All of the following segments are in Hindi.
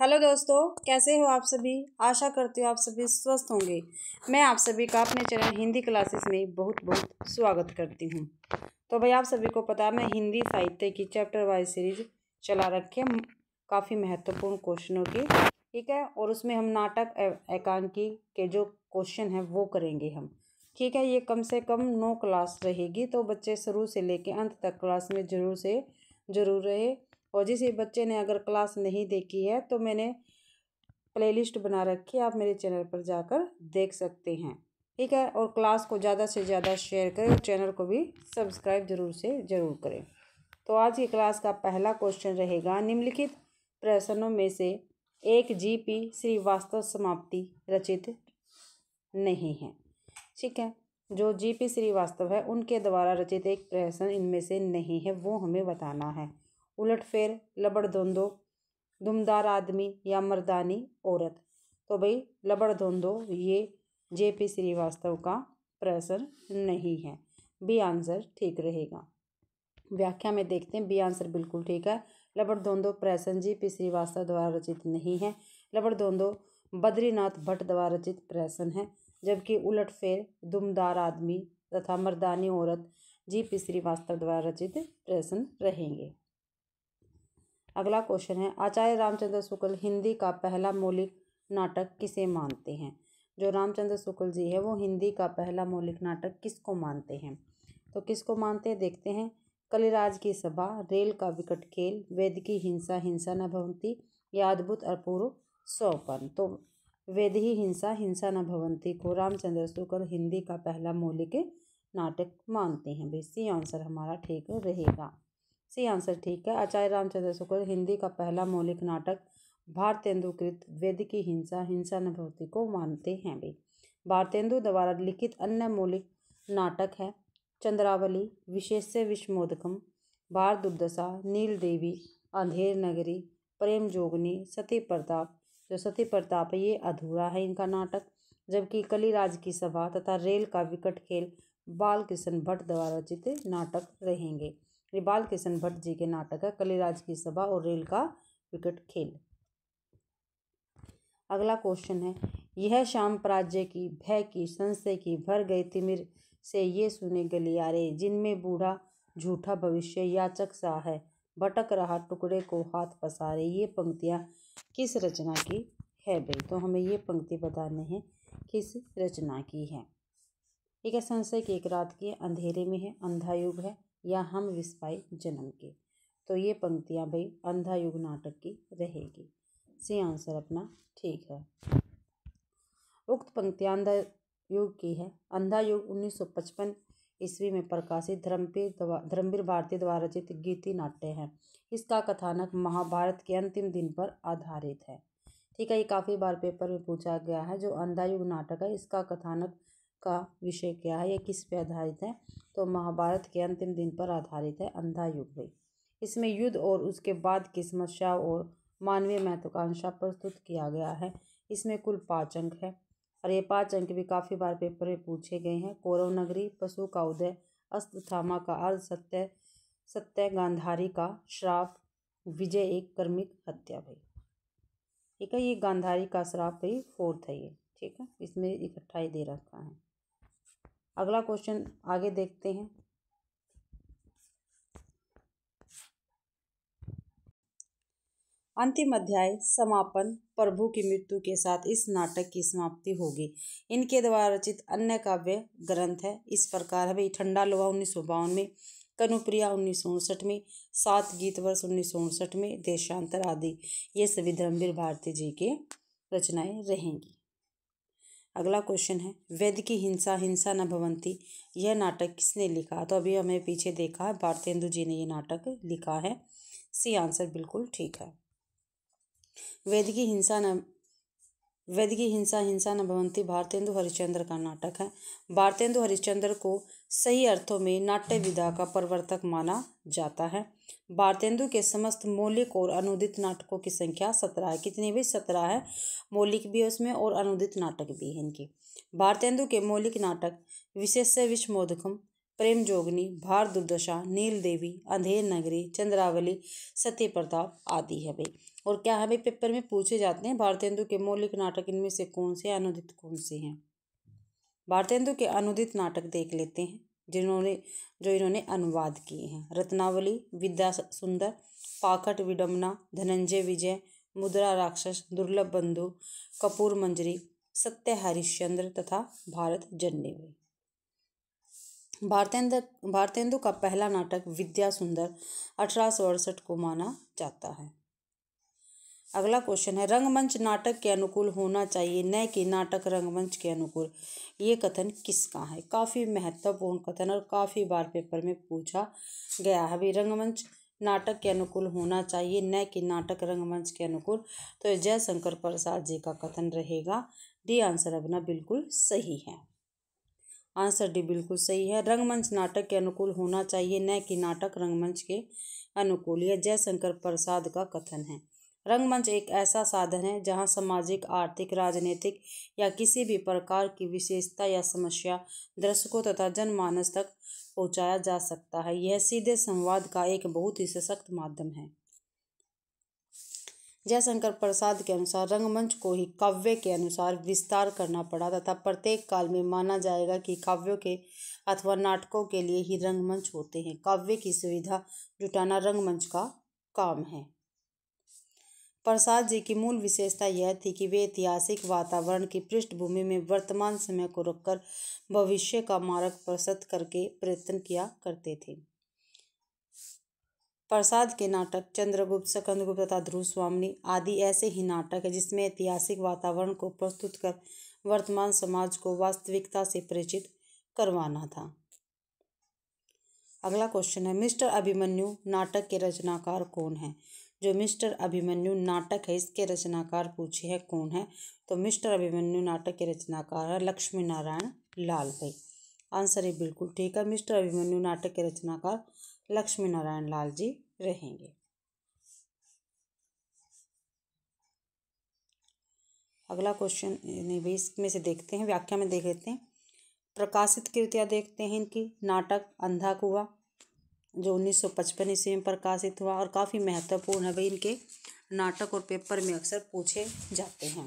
हेलो दोस्तों, कैसे हो आप सभी। आशा करती हूँ आप सभी स्वस्थ होंगे। मैं आप सभी का अपने चैनल हिंदी क्लासेस में बहुत बहुत स्वागत करती हूँ। तो भाई आप सभी को पता है मैं हिंदी साहित्य की चैप्टर वाइज सीरीज चला रखी है काफ़ी महत्वपूर्ण क्वेश्चनों की, ठीक है। और उसमें हम नाटक एकांकी के जो क्वेश्चन हैं वो करेंगे हम, ठीक है। ये कम से कम 9 क्लास रहेगी, तो बच्चे शुरू से लेकर अंत तक क्लास में ज़रूर रहे। और जिस बच्चे ने अगर क्लास नहीं देखी है तो मैंने प्लेलिस्ट बना रखी है, आप मेरे चैनल पर जाकर देख सकते हैं, ठीक है। और क्लास को ज़्यादा से ज़्यादा शेयर करें और चैनल को भी सब्सक्राइब ज़रूर करें। तो आज की क्लास का पहला क्वेश्चन रहेगा, निम्नलिखित प्रश्नों में से एक जीपी श्रीवास्तव समाप्ति रचित नहीं है, ठीक है। जो जीपी श्रीवास्तव है उनके द्वारा रचित एक प्रश्न इनमें से नहीं है, वो हमें बताना है। उलटफेर, लबड़धोंदो, दुमदार आदमी या मर्दानी औरत। तो भाई लबड़धोंदो ये जेपी श्रीवास्तव का प्रश्न नहीं है, बी आंसर ठीक रहेगा। व्याख्या में देखते हैं, बी आंसर बिल्कुल ठीक है। लबड़धोंदो प्रश्न जीपी श्रीवास्तव द्वारा रचित नहीं है। लबड़धोंदो बद्रीनाथ भट्ट द्वारा रचित प्रश्न है, जबकि उलटफेर, दुमदार आदमी तथा मर्दानी औरत जीपी श्रीवास्तव द्वारा रचित प्रश्न रहेंगे। अगला क्वेश्चन है, आचार्य रामचंद्र शुक्ल हिंदी का पहला मौलिक नाटक किसे मानते हैं। जो रामचंद्र शुक्ल जी है वो हिंदी का पहला मौलिक नाटक किसको मानते हैं। तो किसको मानते हैं देखते हैं। कलिराज की सभा, रेल का विकट खेल, वेद की हिंसा हिंसा न भवंती या अद्भुत अपूर्व सोपान। तो वेद ही हिंसा हिंसा न भवंती को रामचंद्र शुक्ल हिंदी का पहला मौलिक नाटक मानते हैं। भाई सी आंसर हमारा ठीक रहेगा, सी आंसर ठीक है। आचार्य रामचंद्र शुक्ल हिंदी का पहला मौलिक नाटक भारतेंदुकृत वेद की हिंसा हिंसा न भवती को मानते हैं। भाई भारतेंदु द्वारा लिखित अन्य मौलिक नाटक है चंद्रावली, विशेष्य विषमोदकम, भार दुर्दशा, नील देवी, अंधेर नगरी, प्रेम जोगनी, सती प्रताप। जो सती प्रताप है ये अधूरा है इनका नाटक, जबकि कलिराज की सभा तथा रेल का विकट खेल बाल कृष्ण भट्ट द्वारा रचित नाटक रहेंगे। ये बाल कृष्ण भट्ट जी के नाटक है कलिराज की सभा और रेल का विकट खेल। अगला क्वेश्चन है, यह शाम पराजय की भय की संशय की भर गई तिमिर से ये सुने गलियारे, जिनमें बूढ़ा झूठा भविष्य याचक सा है, भटक रहा टुकड़े को हाथ पसारे। ये पंक्तियाँ किस रचना की है। भाई तो हमें ये पंक्ति बताने हैं किस रचना की है, ठीक है। संशय की एक रात की है, अंधेरे में है, अंधा युग है या हम विस्पाई जन्म के। तो ये पंक्तियाँ भाई अंधा युग नाटक की रहेगी, सी आंसर अपना ठीक है। उक्त पंक्तियाँ अंधा युग की है। अंधा युग 1955 ईस्वी में प्रकाशित धर्मवीर भारती द्वारा रचित गीति नाट्य है। इसका कथानक महाभारत के अंतिम दिन पर आधारित है, ठीक है। ये काफ़ी बार पेपर में पूछा गया है। जो अंधा युग नाटक है इसका कथानक का विषय क्या है, ये किस पे आधारित है। तो महाभारत के अंतिम दिन पर आधारित है अंधा युग भाई। इसमें युद्ध और उसके बाद की समस्याओं और मानवीय महत्वाकांक्षा प्रस्तुत किया गया है। इसमें कुल 5 अंक है और ये 5 अंक भी काफ़ी बार पेपर में पूछे गए हैं। कौरव नगरी, पशु का उदय, अश्वत्थामा का अर्ध सत्य, सत्य गांधारी का श्राप, विजय एक कर्मिक हत्या भाई, ठीक है। ये गांधारी का श्राप भाई 4th है ये, ठीक है। इसमें इकट्ठा ही दे रखा है। अगला क्वेश्चन आगे देखते हैं। अंतिम अध्याय समापन, प्रभु की मृत्यु के साथ इस नाटक की समाप्ति होगी। इनके द्वारा रचित अन्य काव्य ग्रंथ है इस प्रकार है भाई, ठंडा लोहा 1952 में, कनुप्रिया 1959 में, 7 गीत वर्ष 1959 में, देशांतर आदि। ये सभी धर्मवीर भारती जी के रचनाएं रहेंगी। अगला क्वेश्चन है, वेद की हिंसा हिंसा न भवंती यह नाटक किसने लिखा। तो अभी हमें पीछे देखा है भारतेंदु जी ने ये नाटक लिखा है, सी आंसर बिल्कुल ठीक है। वेद की हिंसा हिंसा न भवंती भारतेंदु हरिश्चंद्र का नाटक है। भारतेंदु हरिश्चंद्र को सही अर्थों में नाट्य विधा का प्रवर्तक माना जाता है। भारतेंदु के समस्त मौलिक और अनुदित नाटकों की संख्या 17 है। कितनी भी 17 है, मौलिक भी है उसमें और अनुदित नाटक भी है इनकी। भारतेंदु के मौलिक नाटक विशेष्य विषमोदकम, प्रेम जोगनी, भार दुर्दशा, नील देवी, अंधेर नगरी, चंद्रावली, सत्य प्रताप आदि है भाई। और क्या है भाई, पेपर में पूछे जाते हैं भारतेंदु के मौलिक नाटक इनमें से कौन से, अनुदित कौन से हैं। भारतेंदु के अनुदित नाटक देख लेते हैं जो इन्होंने अनुवाद किए हैं। रत्नावली, विद्या सुंदर, पाखंड विडम्बना, धनंजय विजय, मुद्रा राक्षस, दुर्लभ बंधु, कपूर मंजरी, सत्य हरिश्चंद्र तथा भारत जन्नेवी। भारतेंदु का पहला नाटक विद्या सुंदर 1868 को माना जाता है। अगला क्वेश्चन है, रंगमंच नाटक के अनुकूल होना चाहिए न कि नाटक रंगमंच के अनुकूल, ये कथन किसका है। काफ़ी महत्वपूर्ण कथन और काफ़ी बार पेपर में पूछा गया है भाई। रंगमंच नाटक के अनुकूल होना चाहिए न कि नाटक रंगमंच के अनुकूल, तो जयशंकर प्रसाद जी का कथन रहेगा। डी आंसर अपना बिल्कुल सही है। आंसर डी बिल्कुल सही है। रंगमंच नाटक के अनुकूल होना चाहिए न कि नाटक रंगमंच के अनुकूल, यह जयशंकर प्रसाद का कथन है। रंगमंच एक ऐसा साधन है जहां सामाजिक, आर्थिक, राजनीतिक या किसी भी प्रकार की विशेषता या समस्या दर्शकों तथा जनमानस तक पहुंचाया जा सकता है। यह सीधे संवाद का एक बहुत ही सशक्त माध्यम है। जयशंकर प्रसाद के अनुसार रंगमंच को ही काव्य के अनुसार विस्तार करना पड़ा तथा प्रत्येक काल में माना जाएगा कि काव्यों के अथवा नाटकों के लिए ही रंगमंच होते हैं। काव्य की सुविधा जुटाना रंगमंच का काम है। प्रसाद जी की मूल विशेषता यह थी कि वे ऐतिहासिक वातावरण की पृष्ठभूमि में वर्तमान समय को रखकर भविष्य का मार्ग प्रशस्त करके प्रयत्न किया करते थे। प्रसाद के नाटक चंद्रगुप्त, स्कंदगुप्त तथा ध्रुव स्वामिनी आदि ऐसे ही नाटक है जिसमें ऐतिहासिक वातावरण को प्रस्तुत कर वर्तमान समाज को वास्तविकता से परिचित करवाना था। अगला क्वेश्चन है, मिस्टर अभिमन्यु नाटक के रचनाकार कौन है। जो मिस्टर अभिमन्यु नाटक है इसके रचनाकार पूछे हैं कौन है, तो मिस्टर अभिमन्यु नाटक के रचनाकार है लक्ष्मी नारायण लाल भाई। आंसर है बिल्कुल ठीक है। मिस्टर अभिमन्यु नाटक के रचनाकार लक्ष्मी नारायण लाल जी रहेंगे। अगला क्वेश्चन नहीं भाई, इसमें से देखते हैं, व्याख्या में देख लेते हैं। प्रकाशित कृतियाँ देखते हैं इनकी। नाटक अंधा कुआं जो 1955 ईस्वी में प्रकाशित हुआ और काफ़ी महत्वपूर्ण है भाई। इनके नाटक और पेपर में अक्सर पूछे जाते हैं।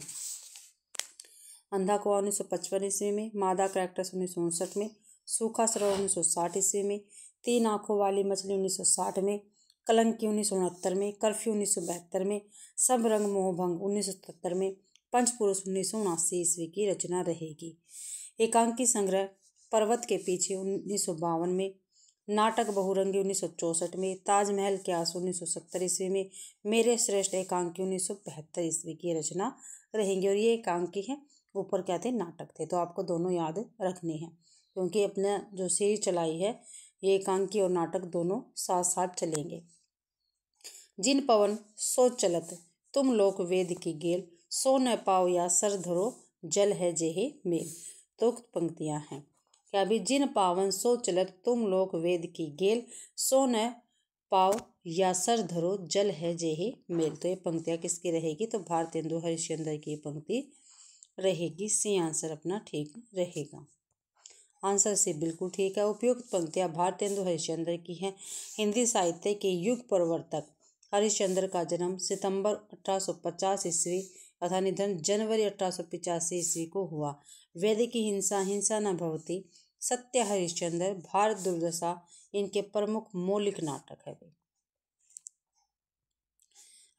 अंधा कुआं 1955 ईस्वी में, मादा कैरेक्टर्स 1959 में, सूखा सरोवर 1960 ईस्वी में, तीन आंखों वाली मछली 1960 में, कलंकी 1969 में, कर्फ्यू 1972 में, सब रंग मोहभंग 1977 में, पंचपुरुष 1979 ईस्वी की रचना रहेगी। एकांकी संग्रह पर्वत के पीछे 1952 में, नाटक बहुरंगी 1964 में, ताजमहल के आंसू 1970 ईस्वी में, मेरे श्रेष्ठ एकांकी 1975 ईस्वी की रचना रहेंगी। और ये एकांकी है, ऊपर क्या थे, नाटक थे, तो आपको दोनों याद रखने हैं क्योंकि अपने जो सीरीज चलाई है ये एकांकी और नाटक दोनों साथ साथ चलेंगे। जिन पवन सो चलत तुम लोक वेद की गेल, सो न पाओ या सर धरो जल है जेहे मेल। तो पंक्तियां हैं क्या भी, जिन पावन सो चलत तुम लोक वेद की गेल, सो न पाओ या सर धरो जल है जेहे मेल। तो ये पंक्तियां किसकी रहेगी, तो भारतेंदु हरिश्चंद्र की पंक्ति रहेगी। सी आंसर अपना ठीक रहेगा। आंसर से बिल्कुल ठीक है। उपयुक्त पंक्तियां भारतेंदु हरिश्चंद्र की हैं। हिंदी साहित्य के युग प्रवर्तक हरिश्चंद्र का जन्म सितंबर 1850 ईस्वी तथा निधन जनवरी 1885 ईस्वी को हुआ। वेद की हिंसा हिंसा न भवती, सत्य हरिश्चंद्र, भारत दुर्दशा इनके प्रमुख मौलिक नाटक है।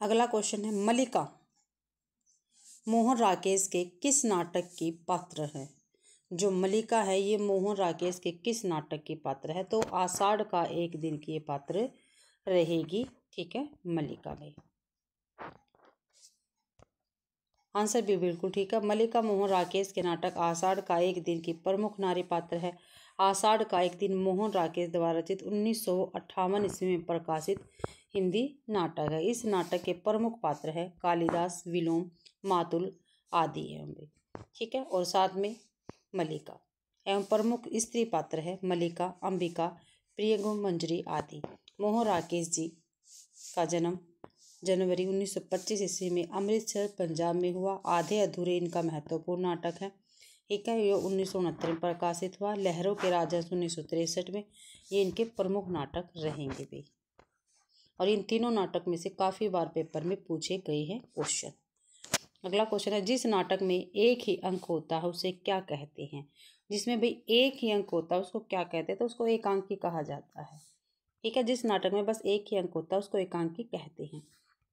अगला क्वेश्चन है, मल्लिका मोहन राकेश के किस नाटक की पात्र है। जो मल्लिका है ये मोहन राकेश के किस नाटक की पात्र है, तो आषाढ़ का एक दिन की ये पात्र रहेगी। ठीक है, मल्लिका भाई। आंसर भी बिल्कुल ठीक है। मल्लिका मोहन राकेश के नाटक आषाढ़ का एक दिन की प्रमुख नारी पात्र है। आषाढ़ का एक दिन मोहन राकेश द्वारा रचित 1958 ईस्वी में प्रकाशित हिंदी नाटक है। इस नाटक के प्रमुख पात्र है कालिदास, विलोम, मातुल आदि है। ठीक है, और साथ में मल्लिका एवं प्रमुख स्त्री पात्र है मल्लिका, अंबिका, प्रियगु, मंजरी आदि। मोहन राकेश जी का जन्म जनवरी 1925 ईस्वी में अमृतसर पंजाब में हुआ। आधे अधूरे इनका महत्वपूर्ण नाटक है। ठीक है। ये 1969 में प्रकाशित हुआ। लहरों के राजहंस 1963 में। ये इनके प्रमुख नाटक रहेंगे भी। और इन तीनों नाटक में से काफ़ी बार पेपर में पूछे गए हैं क्वेश्चन। अगला क्वेश्चन है, जिस नाटक में एक ही अंक होता है उसे क्या कहते हैं? जिसमें भाई एक ही अंक होता है उसको क्या कहते हैं? तो उसको एकांकी कहा जाता है। ठीक है। जिस नाटक में बस एक ही अंक होता है उसको एकांकी कहते हैं।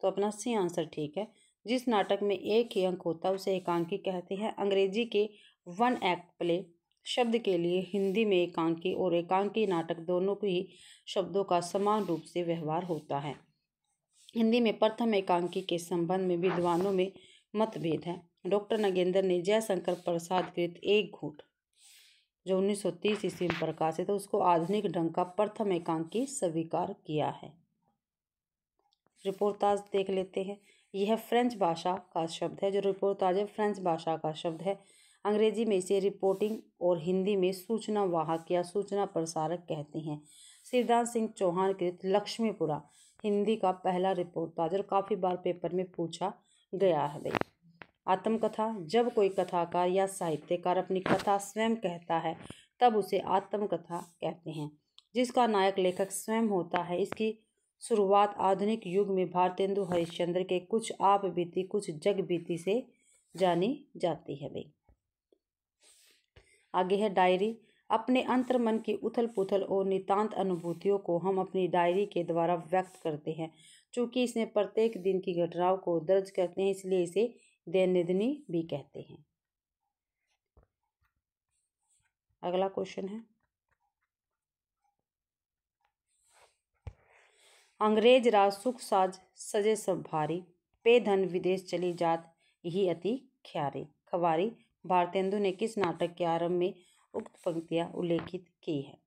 तो अपना सी आंसर ठीक है। जिस नाटक में एक ही अंक होता है उसे एकांकी कहते हैं। अंग्रेजी के वन एक्ट प्ले शब्द के लिए हिंदी में एकांकी और एकांकी नाटक दोनों ही शब्दों का समान रूप से व्यवहार होता है। हिंदी में प्रथम एकांकी के संबंध में विद्वानों में मतभेद है। डॉक्टर नगेंद्र ने जयशंकर प्रसाद कृत एक घूंट जो 1930 ईस्वी में प्रकाशित है उसको आधुनिक ढंग का प्रथम एकांकी स्वीकार किया है। रिपोर्टाज देख लेते हैं। यह फ्रेंच भाषा का शब्द है। जो रिपोर्टाज है फ्रेंच भाषा का शब्द है। अंग्रेजी में इसे रिपोर्टिंग और हिंदी में सूचना वाहक या सूचना प्रसारक कहते हैं। शिवदास सिंह चौहान कृत लक्ष्मीपुरा हिंदी का पहला रिपोर्टाज और काफ़ी बार पेपर में पूछा गया है भाई। आत्मकथा, जब कोई कथाकार या साहित्यकार अपनी कथा स्वयं कहता है तब उसे आत्मकथा कहते हैं, जिसका नायक लेखक स्वयं होता है। इसकी शुरुआत आधुनिक युग में भारतेंदु हरिश्चंद्र के कुछ आप बीती कुछ जग बीती से जानी जाती है भाई। आगे है डायरी। अपने अंतर्मन की उथल पुथल और नितांत अनुभूतियों को हम अपनी डायरी के द्वारा व्यक्त करते हैं। चूँकि इसमें प्रत्येक दिन की घटनाओं को दर्ज करते हैं इसलिए इसे दैनंदिनी भी कहते हैं। अगला क्वेश्चन है, अंग्रेज राज सुख साज सजे सब भारी, पे धन विदेश चली जात यही अति ख्यारी। खबारी भारतेंदु ने किस नाटक के आरंभ में उक्त पंक्तियां उल्लेखित की है?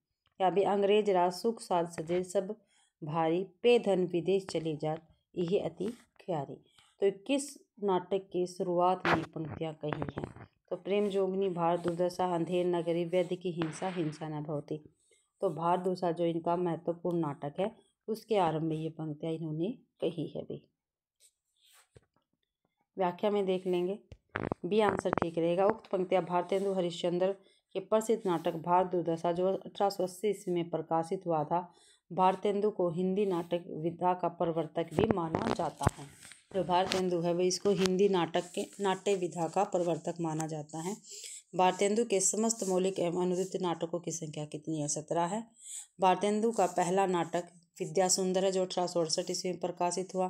या भी अंग्रेज राज सुख साज सजे सब भारी, पे धन विदेश चली जात यही अति ख्यारी। तो किस नाटक की शुरुआत में पंक्तियां कही हैं? तो प्रेम जोगनी, भार दुर्दशा, अंधेर नगरी, वैद्य की हिंसा, हिंसा न भवती। तो भार दुर्दशा जो इनका महत्वपूर्ण नाटक है उसके आरंभ में ये पंक्तियां इन्होंने कही है भी। व्याख्या में देख लेंगे। बी आंसर ठीक रहेगा। उक्त पंक्तियां भारतेंदु हरिश्चंद्र के प्रसिद्ध नाटक भार दुर्दशा जो 1880 ईस्वी में प्रकाशित हुआ था। भारतेंदु को हिंदी नाटक विधा का प्रवर्तक भी माना जाता है। जो भारतेंदु है वह इसको हिंदी नाटक के नाट्य विधा का प्रवर्तक माना जाता है। भारतेंदु के समस्त मौलिक एवं अनुदित नाटकों की संख्या कितनी है? 17 है। भारतेंदु का पहला नाटक विद्या सुंदर है जो 1868 ईस्वी में प्रकाशित हुआ।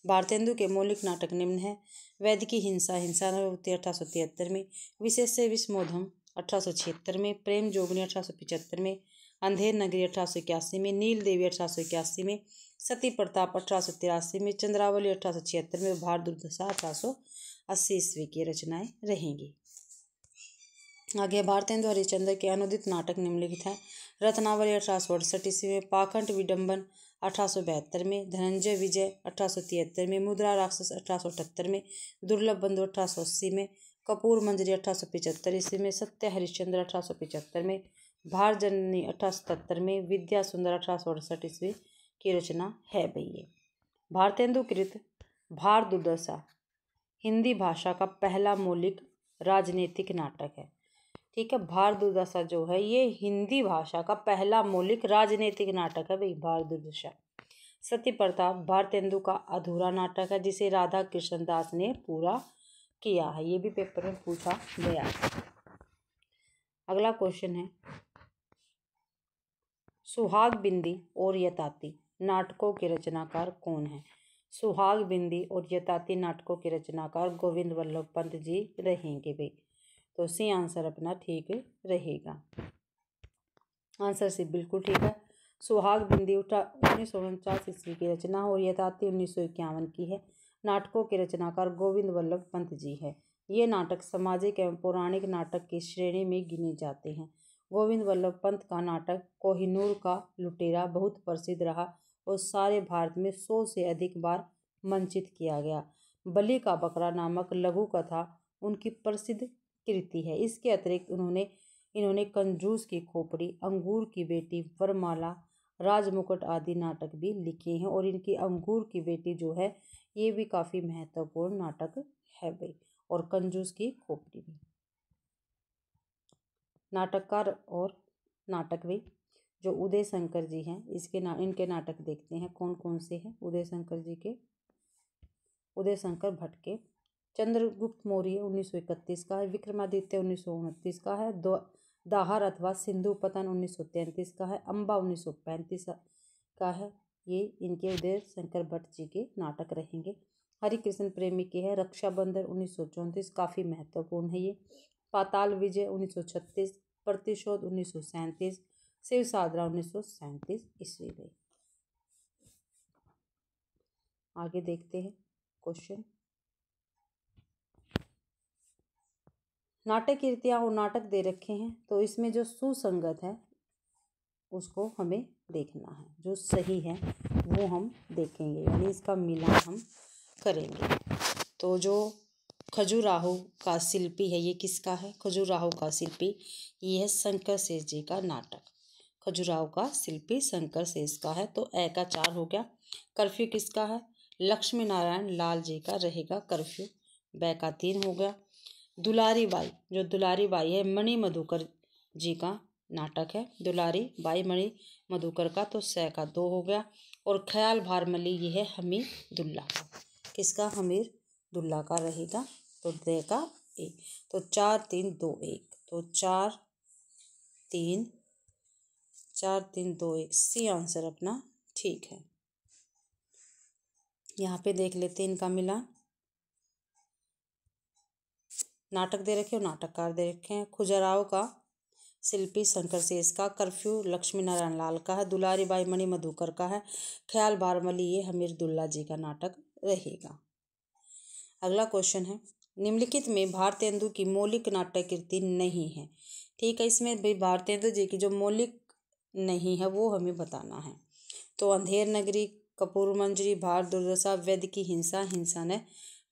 भारतेंदु के मौलिक नाटक निम्न है। वैद्य की हिंसा, हिंसा न भवती 1873 में, विशेष से विस्मोधम 1876 में, प्रेम जोगनी 1875 में, अंधेर नगरी 1881 में, नील देवी 1881 में, सती प्रताप 1883 में, चंद्रावली 1876 में, भार दुर्दशा 1880 ईस्वी की रचनाएं रहेंगी। आगे भारतेंदु हरिश्चंद्र के अनुदित नाटक निम्नलिखित हैं। रत्नावली 1868 ईस्वी में, पाखंड विडंबन 1872 में, धनंजय विजय 1873 में, मुद्रा राक्षस 1878 में, दुर्लभ बंधु 1880 में, कपूर मंजरी 1875 ईस्वी में, सत्य हरिश्चंद्र 1875 में, भार जननी 1877 में, विद्या सुंदर 1868 ईस्वी की रचना है भाई ये। भारतेंदु कृत भार दुर्दशा हिंदी भाषा का पहला मौलिक राजनीतिक नाटक है। ठीक है। भार दुर्दशा जो है ये हिंदी भाषा का पहला मौलिक राजनीतिक नाटक है भाई भार दुर्दशा। सती प्रताप भारतेंदु का अधूरा नाटक है जिसे राधा कृष्ण दास ने पूरा किया है। ये भी पेपर में पूछा गया है। अगला क्वेश्चन है, सुहाग बिंदी और यताति नाटकों के रचनाकार कौन है? सुहाग बिंदी और यताति नाटकों के रचनाकार गोविंद वल्लभ पंत जी रहेंगे भाई। तो सी आंसर अपना ठीक रहेगा। आंसर सी बिल्कुल ठीक है। सुहाग बिंदी 1949 ईस्वी की रचना और यताति 1951 की है। नाटकों के रचनाकार गोविंद वल्लभ पंत जी है। ये नाटक सामाजिक एवं पौराणिक नाटक की श्रेणी में गिने जाते हैं। गोविंद वल्लभ पंत का नाटक कोहिनूर का लुटेरा बहुत प्रसिद्ध रहा और सारे भारत में 100 से अधिक बार मंचित किया गया। बलि का बकरा नामक लघु कथा उनकी प्रसिद्ध कृति है। इसके अतिरिक्त इन्होंने कंजूस की खोपड़ी, अंगूर की बेटी, वरमाला, राजमुकुट आदि नाटक भी लिखे हैं और इनकी अंगूर की बेटी जो है ये भी काफ़ी महत्वपूर्ण नाटक है भाई, और कंजूस की खोपड़ी भी। नाटककार और नाटक भी जो उदय शंकर जी हैं, इनके नाटक देखते हैं कौन कौन से हैं। उदय शंकर भट्ट के चंद्रगुप्त मौर्य 1931 का है, विक्रमादित्य 1929 का है, दाहर अथवा सिंधु पतन 1933 का है, अम्बा 1935 का है। ये इनके उदय शंकर भट्ट जी के नाटक रहेंगे। हरिकृष्ण प्रेमी के है रक्षाबंधन 1934, काफ़ी महत्वपूर्ण है ये। पाताल विजय 1936, प्रतिशोध 1937, शिव सादरा 1937 ईस्वी में। आगे देखते हैं क्वेश्चन। नाटक कृतियाँ और नाटक दे रखे हैं, तो इसमें जो सुसंगत है उसको हमें देखना है, जो सही है वो हम देखेंगे, यानी इसका मिलान हम करेंगे। तो जो खजुराहो का शिल्पी है, ये किसका है? खजुराहो का शिल्पी ये है शंकर शेष जी का नाटक। खजुराहो का शिल्पी शंकर शेष का है। तो ए का 4 हो गया। कर्फ्यू किसका है? लक्ष्मी नारायण लाल जी का रहेगा कर्फ्यू। बै का 3 हो गया। दुलारी बाई, जो दुलारी बाई है मणि मधुकर जी का नाटक है, दुलारी बाई मणि मधुकर का। तो सै का 2 हो गया। और ख्याल भारमली ये है हमीर दुल्ला का। किसका? हमीर दुल्ला का रहेगा। तो दे का 1। तो 4 3 2 1, तो 4 3 2 1 सी आंसर अपना ठीक है। यहाँ पे देख लेते हैं इनका मिलान। नाटक दे रखे और नाटककार दे रखे हैं। खजुराहो का शिल्पी शंकर शेष का, कर्फ्यू लक्ष्मी नारायण लाल का है, दुलारी बाई मणि मधुकर का है, ख्याल भारमली ये हमीर दुल्ला जी का नाटक रहेगा। अगला क्वेश्चन है, निम्नलिखित में भारतेंदु की मौलिक नाट्य कृति नहीं है। ठीक है, इसमें भी भारतेंदु जी की जो मौलिक नहीं है वो हमें बताना है। तो अंधेर नगरी, कपूर मंजरी, भार दुर्दशा, वैद्य की हिंसा, हिंसा न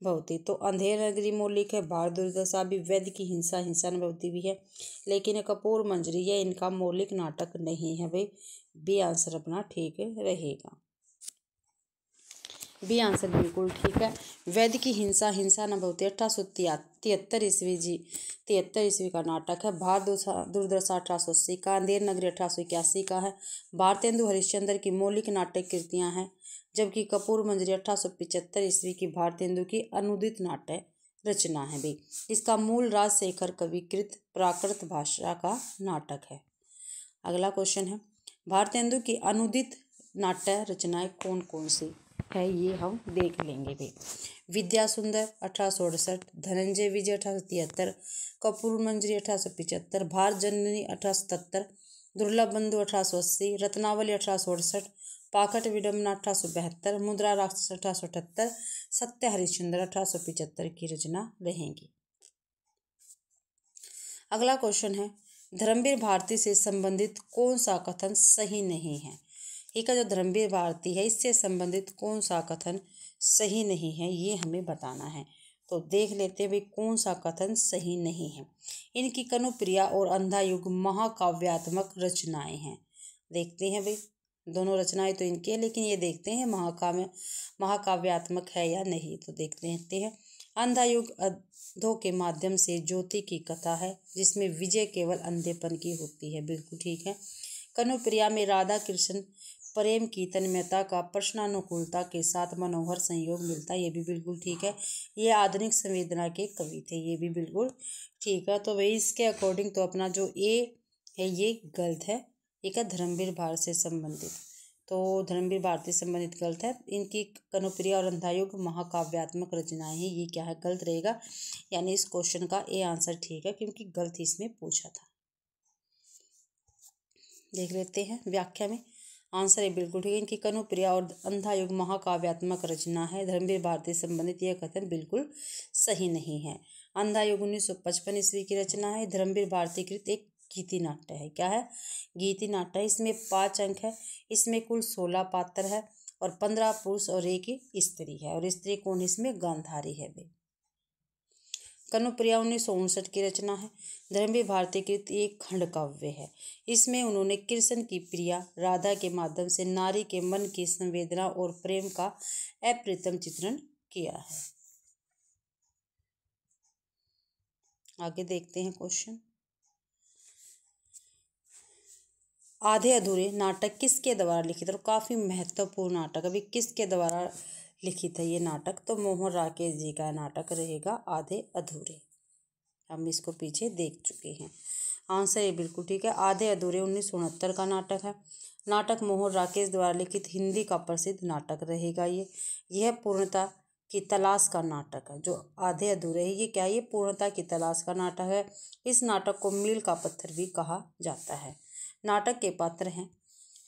भवती। तो अंधेर नगरी मौलिक है, भार दुर्दशा भी, वैद्य की हिंसा, हिंसा न भवती भी है। लेकिन कपूर मंजरी ये इनका मौलिक नाटक नहीं है भाई। बी आंसर अपना ठीक रहेगा। बी आंसर बिल्कुल ठीक है। वैद्य की हिंसा, हिंसा न भवती 1873 ईस्वी का नाटक है। भार दुर्दशा 1880 का, अंधेर नगरी 1881 का है। भारतेंदु हरिश्चंद्र की मौलिक नाट्य कृतियाँ हैं, जबकि कपूर मंजरी 1875 ईस्वी की भारतेंदु की अनुदित नाट्य रचना है भी। इसका मूल राजशेखर कविकृत प्राकृत भाषा का नाटक है। अगला क्वेश्चन है, भारतेंदु की अनुदित नाट्य रचनाएं कौन कौन सी है, ये हम देख लेंगे भी। विद्या सुंदर 1868, धनंजय विजय 1873, कपूर मंजरी 1875, भार जननी 1877, दुर्लभ बंधु 1880, रत्नावली 1868, पाखट विडम्बना 1872, मुद्रा राक्षस 1878, सत्य हरिश्चंद्र 1875 की रचना रहेंगी। अगला क्वेश्चन है, धर्मवीर भारती से संबंधित कौन सा कथन सही नहीं है। ठीक है, जो धर्मवीर भारती है इससे संबंधित कौन सा कथन सही नहीं है ये हमें बताना है। तो देख लेते हैं भाई कौन सा कथन सही नहीं है। इनकी कनुप्रिया और अंधा युग महाकाव्यात्मक रचनाएं हैं। देखते हैं भाई, दोनों रचनाएं तो इनकी है, लेकिन ये देखते हैं महाकाव्यात्मक है या नहीं। तो देखते हैं, अंधा युग अधों के माध्यम से ज्योति की कथा है, जिसमें विजय केवल अंधेपन की होती है। बिल्कुल ठीक है। कनुप्रिया में राधा कृष्ण प्रेम की तन्मयता का प्रश्नानुकूलता के साथ मनोहर संयोग मिलता है, ये भी बिल्कुल ठीक है। ये आधुनिक संवेदना के कवि थे, ये भी बिल्कुल ठीक है। तो भाई इसके अकॉर्डिंग तो अपना जो ए है ये गलत है। एक है धर्मवीर भारत से संबंधित, तो धर्मवीर भारती से संबंधित गलत है। इनकी कनुप्रिया और अंधायुग महाकाव्यात्मक रचनाएं हैं, ये क्या है गलत रहेगा। यानी इस क्वेश्चन का ए आंसर ठीक है, क्योंकि गलत इसमें पूछा था। देख लेते हैं व्याख्या में, आंसर है बिल्कुल ठीक है। इनकी कनुप्रिया और अंधायुग महाकाव्यात्मक रचना है, धर्मवीर भारती से संबंधित यह कथन बिल्कुल सही नहीं है। अंधायुग 1955 ईस्वी की रचना है। धर्मवीर भारती कृत एक गीति नाट्य है। क्या है? गीति नाट्य है। इसमें 5 अंक है। इसमें कुल 16 पात्र है और 15 पुरुष और 1 स्त्री है, और स्त्री कौन इसमें? गांधारी है वे। कनुप्रिया 1959 की रचना है। धर्मवीर भारती कृत एक खंड काव्य है। इसमें उन्होंने कृष्ण की प्रिया राधा के माध्यम से नारी के मन की संवेदना और प्रेम का अप्रतिम चित्रण किया है। आगे देखते हैं क्वेश्चन। आधे अधूरे नाटक किसके द्वारा लिखित है? और काफ़ी महत्वपूर्ण नाटक, अभी किसके द्वारा लिखित है ये नाटक? तो मोहन राकेश जी का नाटक रहेगा आधे अधूरे। हम इसको पीछे देख चुके हैं। आंसर ये बिल्कुल ठीक है, आधे अधूरे 1969 का नाटक है। नाटक मोहन राकेश द्वारा लिखित हिंदी का प्रसिद्ध नाटक रहेगा ये। यह पूर्णता की तलाश का नाटक है। जो आधे अधूरे है ये क्या है? ये पूर्णता की तलाश का नाटक है। इस नाटक को मील का पत्थर भी कहा जाता है। नाटक के पात्र हैं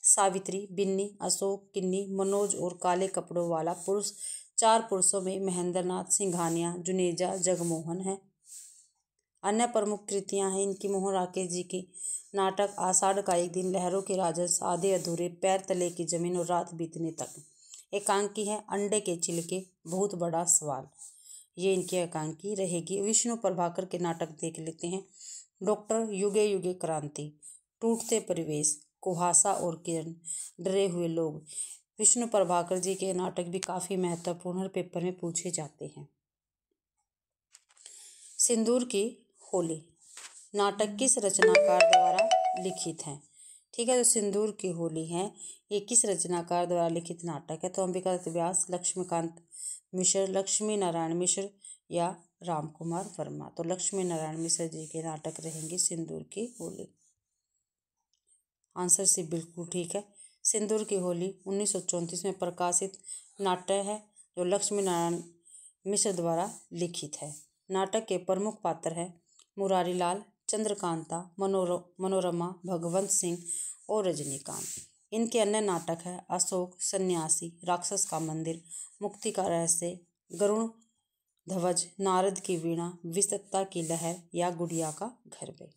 सावित्री, बिन्नी, अशोक, किन्नी, मनोज और काले कपड़ों वाला पुरुष। 4 पुरुषों में महेंद्रनाथ, सिंघानिया, जुनेजा, जगमोहन है। अन्य प्रमुख कृतियां हैं इनकी मोहन राकेश जी की। नाटक आषाढ़ का एक दिन, लहरों के राजस, आधे अधूरे, पैर तले की जमीन और रात बीतने तक। एकांकी है अंडे के छिलके, बहुत बड़ा सवाल, ये इनकी एकांकी रहेगी। विष्णु प्रभाकर के नाटक देख लेते हैं। डॉक्टर, युगे युगे क्रांति, टूटते परिवेश, कुहासा और किरण, डरे हुए लोग। विष्णु प्रभाकर जी के नाटक भी काफ़ी महत्वपूर्ण और पेपर में पूछे जाते हैं। सिंदूर की होली नाटक किस रचनाकार द्वारा लिखित है? ठीक है, तो सिंदूर की होली है ये किस रचनाकार द्वारा लिखित नाटक है? तो अंबिकादत्त व्यास, लक्ष्मीकांत मिश्र, लक्ष्मी नारायण मिश्र या राम कुमार वर्मा। तो लक्ष्मी नारायण मिश्र जी के नाटक रहेंगे सिंदूर की होली। आंसर सी बिल्कुल ठीक है। सिंदूर की होली 1934 में प्रकाशित नाटक है जो लक्ष्मी नारायण मिश्र द्वारा लिखित है। नाटक के प्रमुख पात्र हैं मुरारी लाल, चंद्रकांता, मनोरमा, भगवंत सिंह और रजनीकांत। इनके अन्य नाटक है अशोक, सन्यासी, राक्षस का मंदिर, मुक्ति का रहस्य, गरुण ध्वज, नारद की वीणा, विस्तृतता की लहर या गुड़िया का घर में।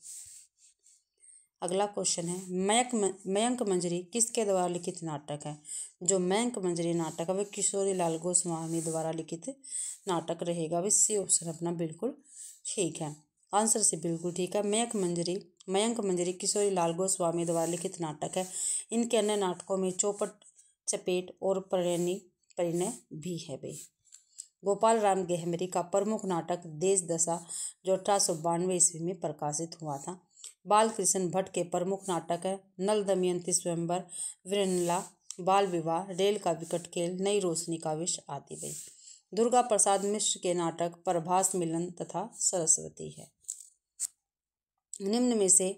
अगला क्वेश्चन है मयंक मंजरी किसके द्वारा लिखित नाटक है? जो मयंक मंजरी नाटक है वह किशोरी लाल गोस्वामी द्वारा लिखित नाटक रहेगा। अब सी ऑप्शन अपना बिल्कुल ठीक है। आंसर से बिल्कुल ठीक है। मयंक मंजरी किशोरी लाल गोस्वामी द्वारा लिखित नाटक है। इनके अन्य नाटकों में चौपट, चपेट और परिणय भी है भाई। गोपाल राम गहमरी का प्रमुख नाटक देश दशा जो 1892 ईस्वी में प्रकाशित हुआ था। बाल कृष्ण भट्ट के प्रमुख नाटक है नल दमयंती स्वयंवर, वीरनला, बाल विवाह, रेल का विकट खेल, नई रोशनी का विष आदि भाई। दुर्गा प्रसाद मिश्र के नाटक प्रभास मिलन तथा सरस्वती है। निम्न में से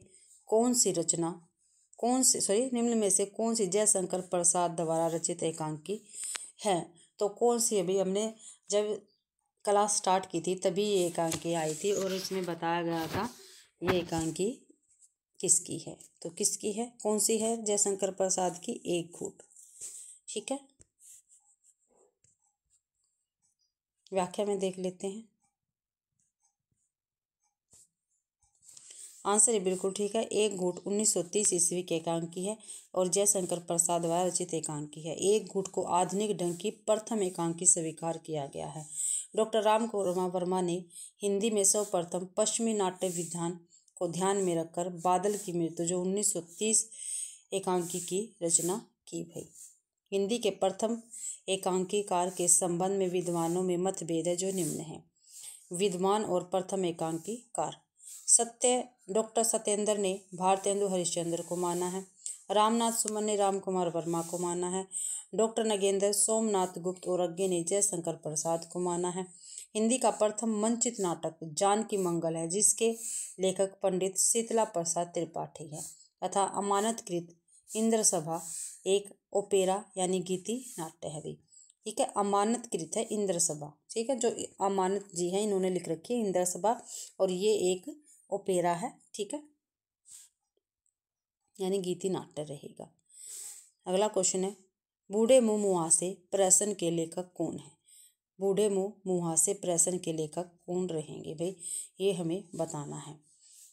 कौन सी जयशंकर प्रसाद द्वारा रचित एकांकी है? तो कौन सी? अभी हमने जब क्लास स्टार्ट की थी तभी ये एकांकी आई थी और इसमें बताया गया था ये एकांकी किसकी है। तो किसकी है, कौन सी है? जयशंकर प्रसाद की एक घूट। ठीक है, व्याख्या में देख लेते हैं। आंसर बिल्कुल ठीक है। एक घूट 1930 ईस्वी की एकांकी है और जयशंकर प्रसाद द्वारा रचित एकांकी है। एक घूट को आधुनिक ढंग की प्रथम एकांकी स्वीकार किया गया है। डॉक्टर राम कुमार वर्मा ने हिंदी में सर्वप्रथम पश्चिमी नाट्य विधान को ध्यान में रखकर बादल की मृत्यु जो 1930 एकांकी की रचना की भाई। हिंदी के प्रथम एकांकीकार के संबंध में विद्वानों में मतभेद है जो निम्न है। विद्वान और प्रथम एकांकीकार डॉक्टर सत्येंद्र ने भारतेंदु हरिश्चंद्र को माना है। रामनाथ सुमन ने राम कुमार वर्मा को माना है। डॉक्टर नगेंद्र सोमनाथ गुप्त और अज्ञे ने जयशंकर प्रसाद को माना है। हिंदी का प्रथम मंचित नाटक जानकी मंगल है जिसके लेखक पंडित शीतला प्रसाद त्रिपाठी है तथा अमानतकृत इंद्र सभा एक ओपेरा यानी गीति नाट्य है भी। ठीक है, अमानतकृत है इंद्र सभा। ठीक है, जो अमानत जी हैं इन्होंने लिख रखी है इंद्र सभा और ये एक ओपेरा है। ठीक है, यानी गीति नाट्य रहेगा। अगला क्वेश्चन है बूढ़े मुँह मुहासे प्रहसन के लेखक कौन है? बूढ़े मुँह मुहासे प्रहसन के लेखक कौन रहेंगे भाई, ये हमें बताना है।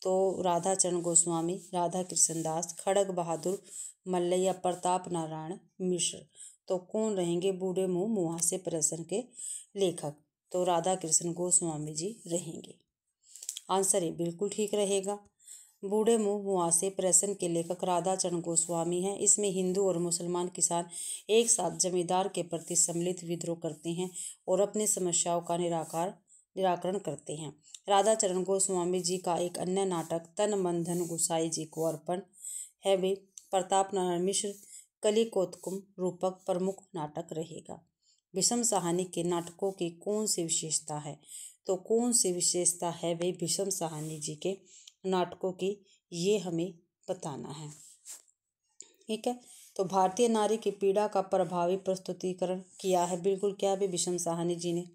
तो राधा चरण गोस्वामी, राधा कृष्ण दास, खड़ग बहादुर मल्लैया प्रताप नारायण मिश्र। तो कौन रहेंगे बूढ़े मुँह मुहासे प्रहसन के लेखक? तो राधा कृष्ण गोस्वामी जी रहेंगे। आंसर ये बिल्कुल ठीक रहेगा। बूढ़े मुँह मुहासे प्रहसन के लेखक राधा चरण गोस्वामी हैं। इसमें हिंदू और मुसलमान किसान एक साथ जमींदार के प्रति सम्मिलित विद्रोह करते हैं और अपनी समस्याओं का निराकरण करते हैं। राधा चरण गोस्वामी जी का एक अन्य नाटक तन मन धन गोसाई जी को अर्पण है भी। प्रताप नारायण मिश्र कलिकोत्कुम रूपक प्रमुख नाटक रहेगा। भीष्म साहनी के नाटकों की कौन सी विशेषता है? तो कौन सी विशेषता है भाई भीष्म साहनी जी के नाटकों की, ये हमें बताना है। ठीक है, तो भारतीय नारी की पीड़ा का प्रभावी प्रस्तुतिकरण किया है। बिल्कुल क्या भी भीष्म साहनी जी ने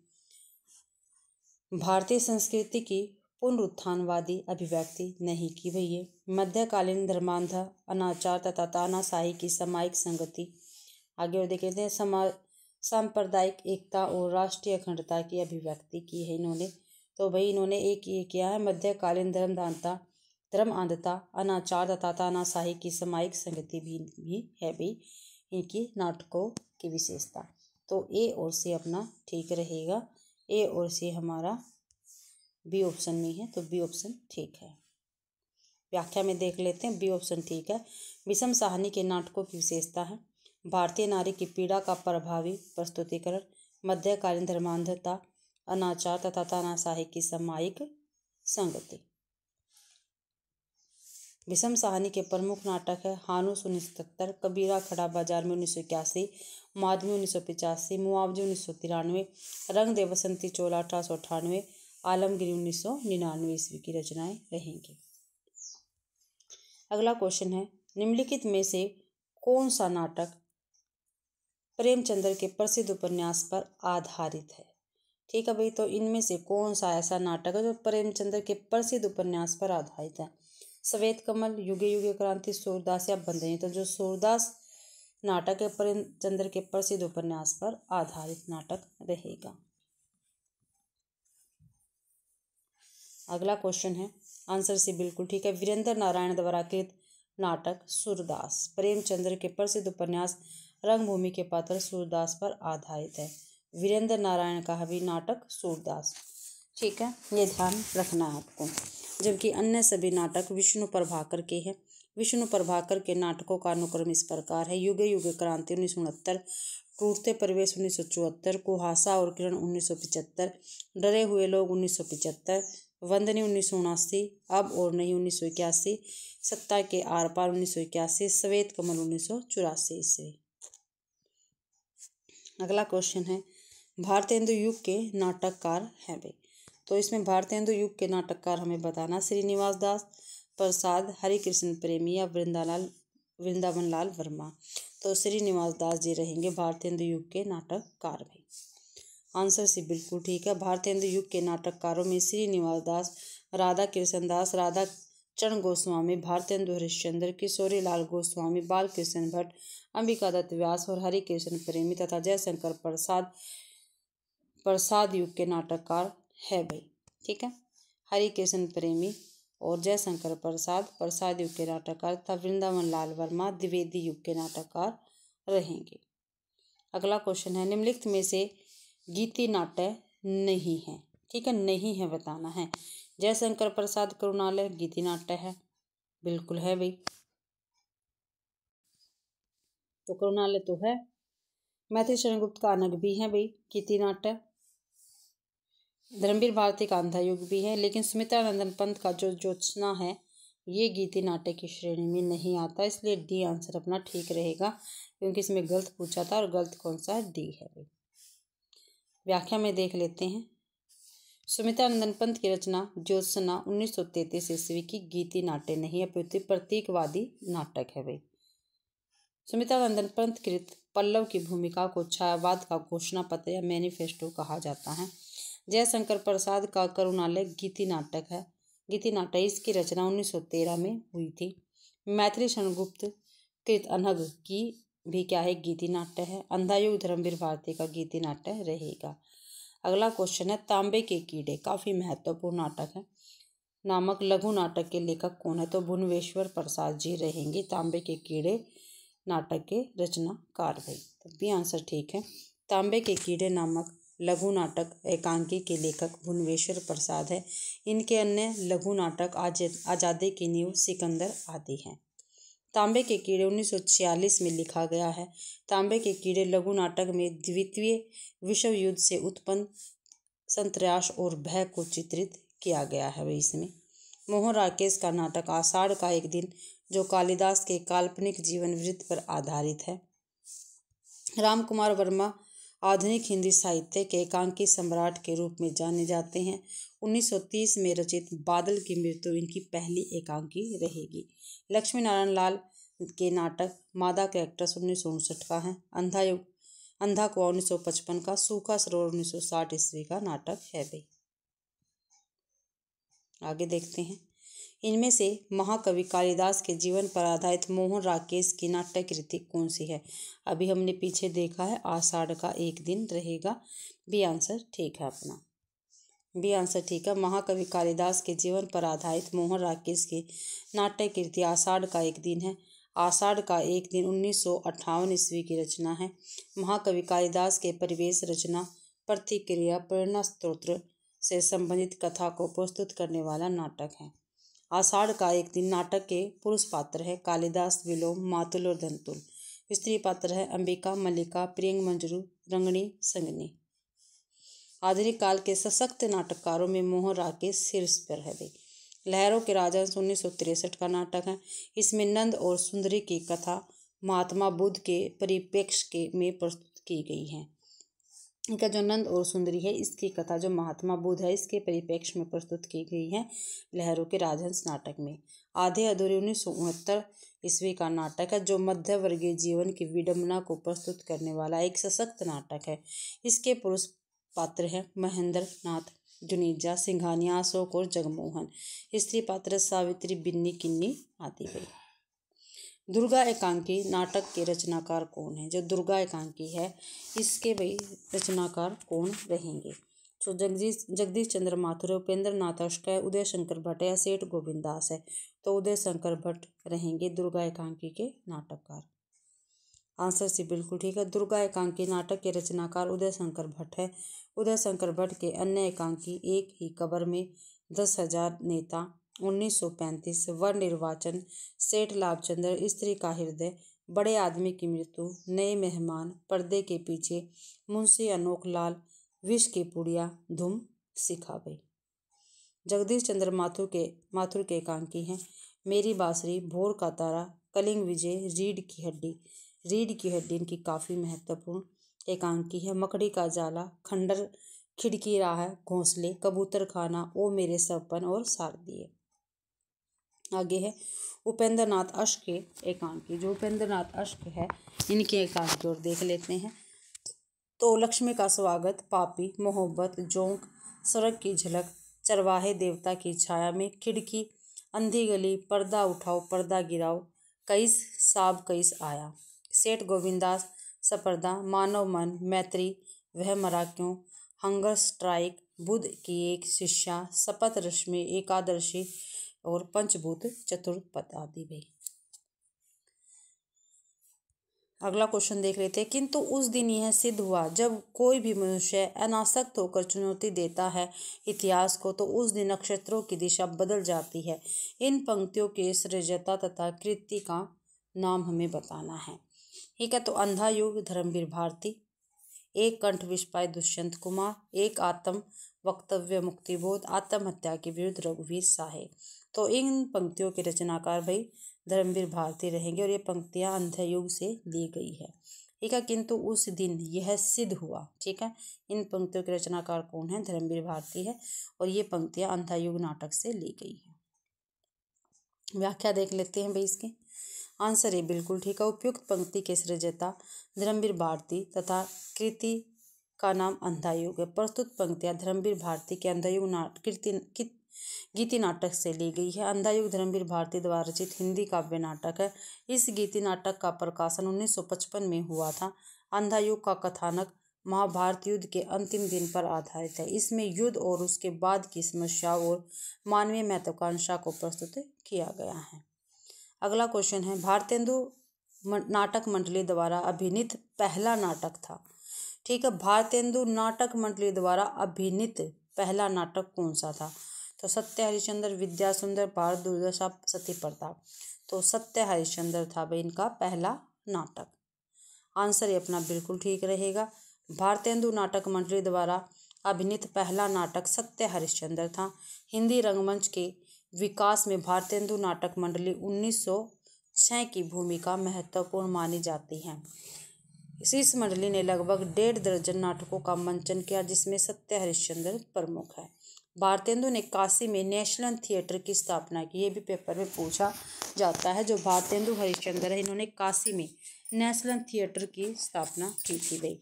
भारतीय संस्कृति की पुनरुत्थानवादी अभिव्यक्ति नहीं की भई ये मध्यकालीन धर्मांधा अनाचार तथा तानाशाही की सामायिक संगति, आगे और देख लेते हैं, सांप्रदायिक एकता और राष्ट्रीय अखंडता की अभिव्यक्ति की है इन्होंने। तो भाई इन्होंने एक ये किया है, मध्यकालीन धर्म अंधता अनाचार तथा तानाशाही की सामायिक संगति भी है भाई इनकी नाटकों की विशेषता। तो ए और सी अपना ठीक रहेगा, ए और सी हमारा बी ऑप्शन में है, तो बी ऑप्शन ठीक है। व्याख्या में देख लेते हैं, बी ऑप्शन ठीक है। भीष्म साहनी के नाटकों की विशेषता है भारतीय नारी की पीड़ा का प्रभावी प्रस्तुतिकरण, मध्यकालीन धर्मांधता अनाचार तथा तानाशाही की सामायिक संगति। भीष्म साहनी के प्रमुख नाटक है हानुस 1977, कबीरा खड़ा बाजार में 1981, माधवी 1985, मुआवजे 1993, रंग दे बसंती चोला 1898, आलमगिरी 1999 ईस्वी की रचनाएं रहेंगी। अगला क्वेश्चन है, निम्नलिखित में से कौन सा नाटक प्रेमचंद्र के प्रसिद्ध उपन्यास पर आधारित है? ठीक है भाई, तो इनमें से कौन सा ऐसा नाटक है जो प्रेमचंद्र के प्रसिद्ध उपन्यास पर आधारित है? श्वेत कमल, युगे युगे क्रांति, सूरदास या बंदनी। तो जो सूरदास नाटक है प्रेमचंद्र के प्रसिद्ध उपन्यास पर आधारित नाटक रहेगा। अगला क्वेश्चन है, आंसर सी बिल्कुल ठीक है। वीरेंद्र नारायण द्वारा कृत नाटक सूरदास प्रेमचंद्र के प्रसिद्ध उपन्यास रंगभूमि के पात्र सूरदास पर आधारित है। वीरेंद्र नारायण का भी नाटक सूरदास, ठीक है, ये ध्यान रखना है आपको। जबकि अन्य सभी नाटक विष्णु प्रभाकर के हैं। विष्णु प्रभाकर के नाटकों का अनुक्रम इस प्रकार है, युगे युगे क्रांति 1969, टूटते परिवेश 1974, कुहासा और किरण 1975, डरे हुए लोग 1975, वंदनी 1979, अब और नहीं 1981, सत्ता के आर पार 1981, श्वेत कमल 1984 ईस्वी। अगला क्वेश्चन है, भारतेंदु युग के नाटककार हैं भाई। तो इसमें भारतेंदु युग के नाटककार हमें बताना, श्रीनिवास दास प्रसाद, हरिकृष्ण प्रेमी या वृंदावन लाल वर्मा। तो श्रीनिवास दास जी रहेंगे भारतेंदु युग के नाटककार भाई। आंसर सी बिल्कुल ठीक है। भारतेंदु युग के नाटककारों में श्रीनिवास दास, राधा कृष्ण दास, राधा चरण गोस्वामी, भारतेंदु हरिश्चंद्र, किशोरी लाल गोस्वामी, बाल कृष्ण भट्ट, अंबिका दत्त व्यास और हरिकृष्ण प्रेमी तथा जयशंकर प्रसाद युग के नाटककार है भाई। ठीक है, हरिकृष्ण प्रेमी और जयशंकर प्रसाद युग के नाटककार तथा वृंदावन लाल वर्मा द्विवेदी युग के नाटककार रहेंगे। अगला क्वेश्चन है, निम्नलिखित में से गीति नाट्य नहीं है। ठीक है, नहीं है बताना है। जयशंकर प्रसाद करुणालय गीति नाट्य है, बिल्कुल है भाई, तो करुणालय तो है। मैथिली शरण गुप्त का अनग भी है भाई गीति नाट्य। धर्मवीर भारती का अंधा युग भी है, लेकिन सुमित्रा नंदन पंत का जो ज्योत्सना है ये गीति नाट्य की श्रेणी में नहीं आता, इसलिए डी आंसर अपना ठीक रहेगा, क्योंकि इसमें गलत पूछा था और गलत कौन सा है, डी है भाई। व्याख्या में देख लेते हैं, सुमित्रा नंदन पंत की रचना ज्योत्सना 1933 ईस्वी की गीति नाट्य नहीं है, प्रतीकवादी नाटक है भाई। सुमित्रा नंदन पंत कृत पल्लव की भूमिका को छायावाद का घोषणा पत्र या मैनिफेस्टो कहा जाता है। जयशंकर प्रसाद का करुणालय गीति नाटक है, गीति नाट्य इसकी रचना 1913 में हुई थी। मैथिली शरण गुप्त कृत अनग की भी क्या है, गीति नाट्य है। अंधा युग धर्मवीर भारती का गीति नाट्य रहेगा। अगला क्वेश्चन है, तांबे के कीड़े काफी महत्वपूर्ण नाटक है नामक लघु नाटक के लेखक कौन है? तो भुवनेश्वर प्रसाद जी रहेंगे तांबे के कीड़े नाटक के रचनाकार भाई। तो बी आंसर ठीक है। तांबे के कीड़े नामक लघु नाटक एकांकी के लेखक भुवनेश्वर प्रसाद है। इनके अन्य लघु नाटक आजादी की नींव, सिकंदर आदि हैं। तांबे के कीड़े 1946 में लिखा गया है। तांबे के कीड़े लघु नाटक में द्वितीय विश्व युद्ध से उत्पन्न संत्रयास और भय को चित्रित किया गया है। इसमें मोहन राकेश का नाटक आषाढ़ का एक दिन जो कालिदास के काल्पनिक जीवन वृत्त पर आधारित है। रामकुमार वर्मा आधुनिक हिंदी साहित्य के एकांकी सम्राट के रूप में जाने जाते हैं। 1930 में रचित बादल की मृत्यु इनकी पहली एकांकी रहेगी। लक्ष्मी नारायण लाल के नाटक मादा कैरेक्टर्स 1959 का है। अंधा कुआं 1955 का, सूखा सरोवर 1960 ईस्वी का नाटक है भाई। आगे देखते हैं, इनमें से महाकवि कालिदास के जीवन पर आधारित मोहन राकेश की नाट्य कृति कौन सी है? अभी हमने पीछे देखा है आषाढ़ का एक दिन रहेगा। बी आंसर ठीक है अपना, बी आंसर ठीक है। महाकवि कालिदास के जीवन पर आधारित मोहन राकेश की नाट्य कृति आषाढ़ का एक दिन है। आषाढ़ का एक दिन 1958 ईस्वी की रचना है। महाकवि कालिदास के परिवेश रचना, प्रतिक्रिया, प्रेरणा स्तोत्र से संबंधित कथा को प्रस्तुत करने वाला नाटक है। आषाढ़ का एक दिन नाटक के पुरुष पात्र है कालिदास, विलोम, मातुल और धंतुल। स्त्री पात्र है अंबिका, मल्लिका, प्रियंग, मंजरू, रंगनी, संगनी। आधुनिक काल के सशक्त नाटककारों में मोहन राकेश शीर्ष पर है भाई। लहरों के राजहंस 1963 का नाटक है। इसमें नंद और सुंदरी की कथा महात्मा बुद्ध के परिप्रेक्ष्य में प्रस्तुत की गई है। इनका जो नंद और सुंदरी है इसकी कथा जो महात्मा बुद्ध है इसके परिप्रेक्ष्य में प्रस्तुत की गई है लहरों के राजहंस नाटक में। आधे अधूरे 1969 ईस्वी का नाटक है जो मध्य वर्गीय जीवन की विडंबना को प्रस्तुत करने वाला एक सशक्त नाटक है। इसके पुरुष पात्र है महेंद्र नाथ, जुनेजा, सिंघानिया, अशोक और जगमोहन। स्त्री पात्र सावित्री, बिन्नी, किन्नी आदि गई। दुर्गा एकांकी नाटक के रचनाकार कौन है? जो दुर्गा एकांकी है इसके भाई रचनाकार कौन रहेंगे? तो जगदीश चंद्र माथुर, उपेंद्र नाथ अश्क है, उदय शंकर भट्ट या सेठ गोविंद दास है। तो उदय शंकर भट्ट रहेंगे दुर्गा एकांकी के नाटककार। आंसर सी बिल्कुल ठीक है। दुर्गा एकांकी नाटक के रचनाकार उदय शंकर भट्ट है। उदय शंकर भट्ट के अन्य एकांकी एक ही कब्र में, 10,000 नेता, 1935, वर निर्वाचन, सेठ लाभचंद्र, स्त्री का हृदय, बड़े आदमी की मृत्यु, नए मेहमान, पर्दे के पीछे, मुंशी अनोखलाल, विष की पुड़िया, धूम, सिखा गई। जगदीश चंद्र माथुर के एकांकी हैं मेरी बांसुरी, भोर का तारा, कलिंग विजय, रीढ़ की हड्डी। रीढ़ की हड्डी इनकी काफ़ी महत्वपूर्ण एकांकी है। मकड़ी का जाला, खंडर, खिड़की राह, घोंसले, कबूतर खाना, ओ मेरे सपन और शारदीय। आगे है उपेंद्र नाथ अश्क के एकांकी। जो उपेंद्र नाथ अश्क है इनके एकांकी और देख लेते हैं। तो लक्ष्मी का स्वागत, पापी, मोहब्बत, जोंक, सड़क की झलक, चरवाहे देवता की छाया में, खिड़की, अंधी गली, पर्दा उठाओ पर्दा गिराओ, कईस साब कईस आया, सेठ गोविंदास, सपर्दा, मानव मन, मैत्री, वह मरा क्यों, हंगर स्ट्राइक, बुद्ध की एक शिष्या, शपथ रश्मि, एकादशी और पंचभूत चतुर्पद आदि भी। अगला क्वेश्चन देख लेते हैं। किंतु उस दिन यह सिद्ध हुआ जब कोई भी मनुष्य अनासक्त होकर चुनौती देता है इतिहास को, तो उस दिन नक्षत्रों की दिशा बदल जाती है। इन पंक्तियों के सृजता तथा कृति का नाम हमें बताना है। ठीक है, तो अंधा युग धर्मवीर भारती, एक कंठ विस्पाय दुष्यंत कुमार, एक आत्म वक्तव्य मुक्तिबोध, आत्महत्या के विरुद्ध रघुवीर साहे। तो इन पंक्तियों के रचनाकार भाई धर्मवीर भारती रहेंगे और ये पंक्तियां अंधा युग से ली गई है। ठीक है, किंतु उस दिन यह सिद्ध हुआ। ठीक है, इन पंक्तियों के रचनाकार कौन है? धर्मवीर भारती है और ये पंक्तियां अंधा युग नाटक से ली गई है। व्याख्या देख लेते हैं भाई इसकी। आंसर है बिल्कुल ठीक है। उपयुक्त पंक्ति के सृजता धर्मवीर भारती तथा कृति का नाम अंधा युग है। प्रस्तुत पंक्तियां धर्मवीर भारती के अंधा युग गीति नाटक से ली गई है। अंधा युग धर्मवीर भारती द्वारा रचित हिंदी काव्य नाटक है। इस गीति नाटक का प्रकाशन 1955 में हुआ था। अंधा युग का कथानक महाभारत युद्ध के अंतिम दिन पर आधारित है। इसमें युद्ध और उसके बाद की समस्याओं और मानवीय महत्वाकांक्षा को प्रस्तुत किया गया है। अगला क्वेश्चन है, भारतेंदु नाटक मंडली द्वारा अभिनीत पहला नाटक था। ठीक है, भारतेंदु नाटक मंडली द्वारा अभिनीत पहला नाटक कौन सा था? तो सत्य हरिश्चंद्र, विद्या सुंदर, भारत दुर्दशा, सती प्रताप। तो सत्य हरिश्चंद्र था भाई इनका पहला नाटक। आंसर ये अपना बिल्कुल ठीक रहेगा। भारतेंदु नाटक मंडली द्वारा अभिनीत पहला नाटक सत्य हरिश्चंद्र था। हिंदी रंगमंच के विकास में भारतेंदु नाटक मंडली क्षय की भूमिका महत्वपूर्ण मानी जाती है। इस मंडली ने लगभग 1.5 दर्जन नाटकों का मंचन किया, जिसमें सत्य हरिश्चंद्र प्रमुख है। भारतेंदु ने काशी में नेशनल थिएटर की स्थापना की। ये भी पेपर में पूछा जाता है। जो भारतेंदु हरिश्चंद्र है, इन्होंने काशी में नेशनल थिएटर की स्थापना की थी भाई।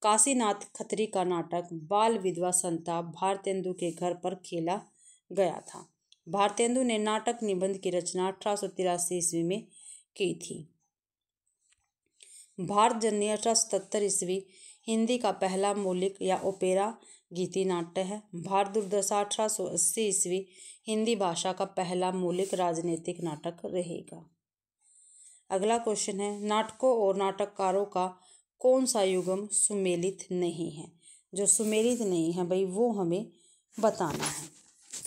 काशीनाथ खत्री का नाटक बाल विधवा संताप भारतेंदु के घर पर खेला गया था। भारतेंदु ने नाटक निबंध की रचना 1883 ईस्वी में की थी। भारत जननी 1877 ईस्वी हिंदी का पहला मौलिक या ओपेरा गीति नाट्य है। भारत दुर्दशा 1880 ईस्वी हिंदी भाषा का पहला मौलिक राजनीतिक नाटक रहेगा। अगला क्वेश्चन है, नाटकों और नाटककारों का कौन सा युगम सुमेलित नहीं है? जो सुमेलित नहीं है भाई वो हमें बताना है।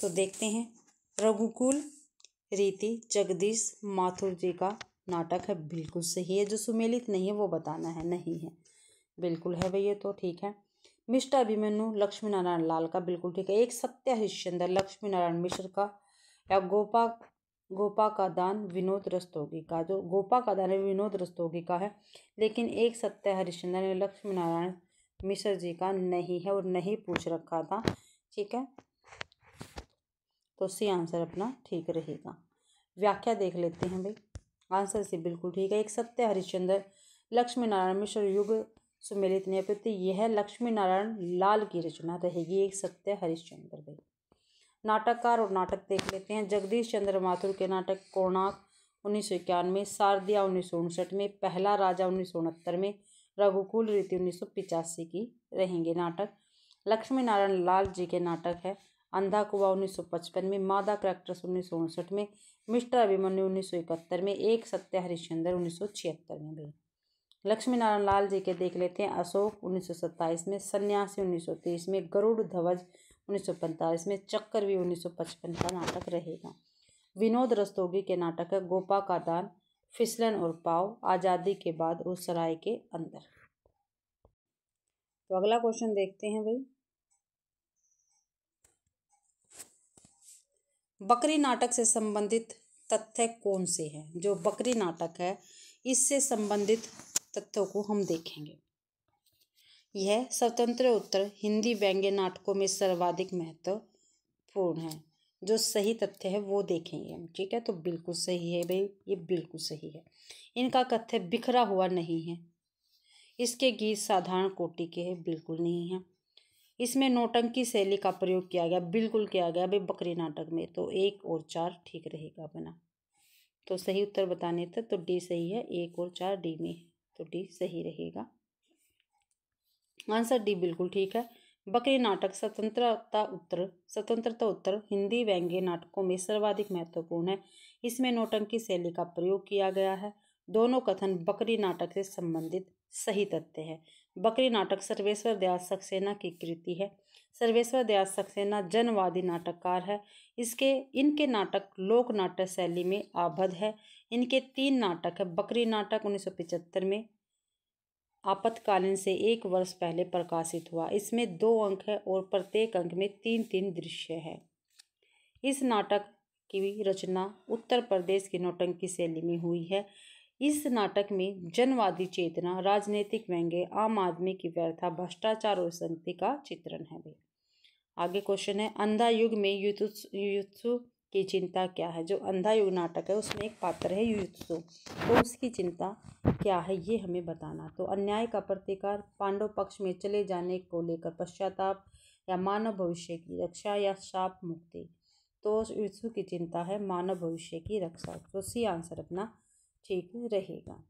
तो देखते हैं, रघुकुल रीति जगदीश माथुर जी का नाटक है, बिल्कुल सही है। जो सुमेलित नहीं है वो बताना है, नहीं है, बिल्कुल है भैया, तो ठीक है। मिस्टर अभिमन्यु लक्ष्मी नारायण लाल का, बिल्कुल ठीक है। एक सत्य हरिश्चंद्र लक्ष्मी नारायण मिश्र का, या गोपा का दान विनोद रस्तोगी का। जो गोपा का दान विनोद रस्तोगी का है, लेकिन एक सत्य हरिश्चंद्र लक्ष्मी नारायण मिश्र जी का नहीं है और नहीं पूछ रखा था, ठीक है। तो सी आंसर अपना ठीक रहेगा। व्याख्या देख लेते हैं भाई। आंसर सी बिल्कुल ठीक है। एक सत्य हरिश्चंद्र लक्ष्मी नारायण मिश्र युग सुमेलित नहीं है, यह लक्ष्मी नारायण लाल की रचना रहेगी। एक सत्य हरिश्चंद्र भाई। नाटककार और नाटक देख लेते हैं। जगदीश चंद्र माथुर के नाटक कोणार्क 1991, शारदिया 1959 में, पहला राजा 1969 में, रघुकुल रीति 1985 की रहेंगे नाटक। लक्ष्मी नारायण लाल जी के नाटक है अंधा कुआं 1955 में, मादा करैक्टर्स 1959 में, मिस्टर अभिमन्यु 1971 में, एक सत्य हरिश्चंद्र 1976 में भाई। लक्ष्मी नारायण लाल जी के देख लेते हैं। अशोक 1927 में, सन्यासी 1930 में, गरुड़ ध्वज 1945 में, चक्रव्यूह 1955 का नाटक रहेगा। विनोद रस्तोगी के नाटक है गोपा का दान, फिसलन और पाव, आज़ादी के बाद और सराय के अंदर। तो अगला क्वेश्चन देखते हैं भाई। बकरी नाटक से संबंधित तथ्य कौन से हैं? जो बकरी नाटक है इससे संबंधित तथ्यों को हम देखेंगे। यह स्वतंत्र उत्तर हिंदी व्यंग्य नाटकों में सर्वाधिक महत्वपूर्ण है। जो सही तथ्य है वो देखेंगे हम, ठीक है। तो बिल्कुल सही है भाई, ये बिल्कुल सही है। इनका कथ्य बिखरा हुआ नहीं है। इसके गीत साधारण कोटि के हैं, बिल्कुल नहीं है। इसमें नौटंकी शैली का प्रयोग किया गया, बिल्कुल किया गया भाई बकरी नाटक में। तो 1 और 4 ठीक रहेगा अपना। तो सही उत्तर बताने थे तो डी सही है, 1 और 4 डी में, तो डी सही रहेगा। आंसर डी बिल्कुल ठीक है। बकरी नाटक स्वतंत्रता उत्तर हिंदी व्यंग्य नाटकों में सर्वाधिक महत्वपूर्ण है। इसमें नौटंकी शैली का प्रयोग किया गया है। दोनों कथन बकरी नाटक से संबंधित सही तथ्य है। बकरी नाटक सर्वेश्वर दयाल सक्सेना की कृति है। सर्वेश्वर दयाल सक्सेना जनवादी नाटककार है। इनके नाटक लोक नाट्य शैली में आबद्ध है। इनके 3 नाटक है। बकरी नाटक 1975 में आपातकालीन से 1 वर्ष पहले प्रकाशित हुआ। इसमें 2 अंक है और प्रत्येक अंक में 3-3 दृश्य है। इस नाटक की रचना उत्तर प्रदेश की नौटंकी शैली में हुई है। इस नाटक में जनवादी चेतना, राजनीतिक व्यंग्य, आम आदमी की व्यर्था, भ्रष्टाचार और संगति का चित्रण है भाई। आगे क्वेश्चन है, अंधा युग में युयुत्सु की चिंता क्या है? जो अंधा युग नाटक है उसमें एक पात्र है युयुत्सु, तो उसकी चिंता क्या है ये हमें बताना। तो अन्याय का प्रतिकार, पांडव पक्ष में चले जाने को लेकर पश्चाताप, या मानव भविष्य की रक्षा, या शाप मुक्ति। तो युयुत्सु की चिंता है मानव भविष्य की रक्षा। तो सी आंसर अपना ठीक रहेगा।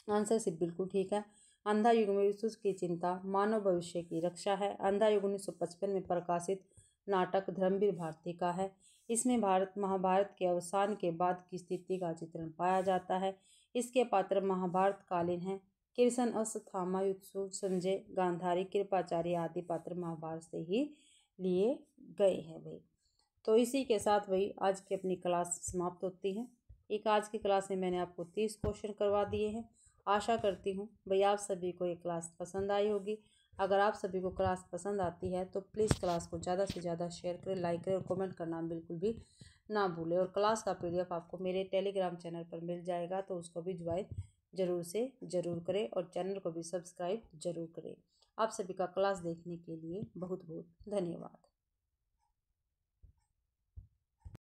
आंसर सी बिल्कुल ठीक है। अंधा युग में युयुत्सु की चिंता मानव भविष्य की रक्षा है। अंधा युग 1955 में प्रकाशित नाटक धर्मवीर भारती का है। इसमें महाभारत के अवसान के बाद की स्थिति का चित्रण पाया जाता है। इसके पात्र महाभारत कालीन हैं। कृष्ण, अश्वत्थामा, युयुत्सु, संजय, गांधारी, कृपाचार्य आदि पात्र महाभारत से ही लिए गए हैं भाई। तो इसी के साथ भाई आज की अपनी क्लास समाप्त होती है। एक आज की क्लास में मैंने आपको 30 क्वेश्चन करवा दिए हैं। आशा करती हूँ भाई आप सभी को ये क्लास पसंद आई होगी। अगर आप सभी को क्लास पसंद आती है तो प्लीज़ क्लास को ज़्यादा से ज़्यादा शेयर करें, लाइक करें और कमेंट करना बिल्कुल भी ना भूलें। और क्लास का PDF आपको मेरे टेलीग्राम चैनल पर मिल जाएगा, तो उसको भी ज्वाइन ज़रूर से ज़रूर करें और चैनल को भी सब्सक्राइब ज़रूर करें। आप सभी का क्लास देखने के लिए बहुत बहुत धन्यवाद।